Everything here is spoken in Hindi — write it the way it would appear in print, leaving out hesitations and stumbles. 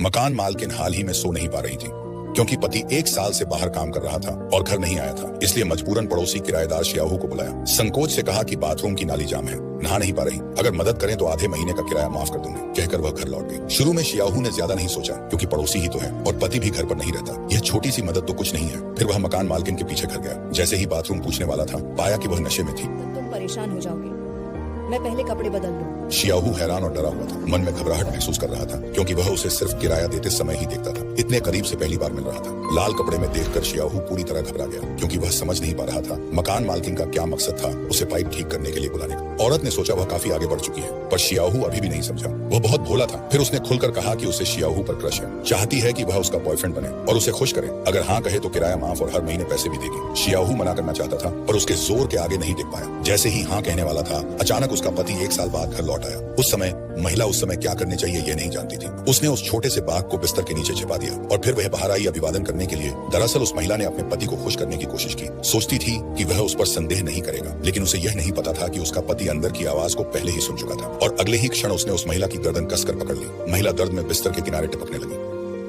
मकान मालकिन हाल ही में सो नहीं पा रही थी क्योंकि पति 1 साल से बाहर काम कर रहा था और घर नहीं आया था। इसलिए मजबूरन पड़ोसी किराएदार शियाहू को बुलाया। संकोच से कहा कि बाथरूम की नाली जाम है, नहा नहीं पा रही, अगर मदद करें तो आधे महीने का किराया माफ कर दूंगी, कहकर वह घर लौट गई। शुरू में शियाहू ने ज्यादा नहीं सोचा क्योंकि पड़ोसी ही तो है और पति भी घर पर नहीं रहता, यह छोटी सी मदद तो कुछ नहीं है। फिर वह मकान मालकिन के पीछे घर गया। जैसे ही बाथरूम पूछने वाला था, पाया कि वह नशे में थी। तुम परेशान हो जाओगे, मैं पहले कपड़े बदल लूं। शियाहू हैरान और डरा हुआ था, मन में घबराहट महसूस कर रहा था क्योंकि वह उसे सिर्फ किराया देते समय ही देखता था। इतने करीब से पहली बार मिल रहा था। लाल कपड़े में देखकर शियाहू पूरी तरह घबरा गया क्योंकि वह समझ नहीं पा रहा था मकान मालकिन का क्या मकसद था उसे पाइप ठीक करने के लिए बुलाने का। औरत ने सोचा वह काफी आगे बढ़ चुकी है, पर शियाहू अभी भी नहीं समझा। वह बहुत भोला था। फिर उसने खुलकर कहा कि उसे शियाहू पर क्रश है, चाहती है कि वह उसका बॉयफ्रेंड बने और उसे खुश करे। अगर हाँ कहे तो किराया माफ और हर महीने पैसे भी देगी। शियाहू मना करना चाहता था पर उसके जोर के आगे नहीं टिक पाया। जैसे ही हाँ कहने वाला था, अचानक उसका पति 1 साल बाद घर लौट आया। उस समय क्या करने चाहिए ये नहीं जानती थी। उसने उस छोटे से बाघ को बिस्तर के नीचे छिपा दिया और फिर वह बाहर आई अभिवादन करने के लिए। दरअसल उस महिला ने अपने पति को खुश करने की कोशिश की। सोचती थी कि वह उस पर संदेह नहीं करेगा, लेकिन उसे यह नहीं पता था कि उसका पति अंदर की आवाज को पहले ही सुन चुका था और अगले ही क्षण उसने उस महिला की गर्दन कसकर पकड़ ली। महिला दर्द में बिस्तर के किनारे टिपकने लगी।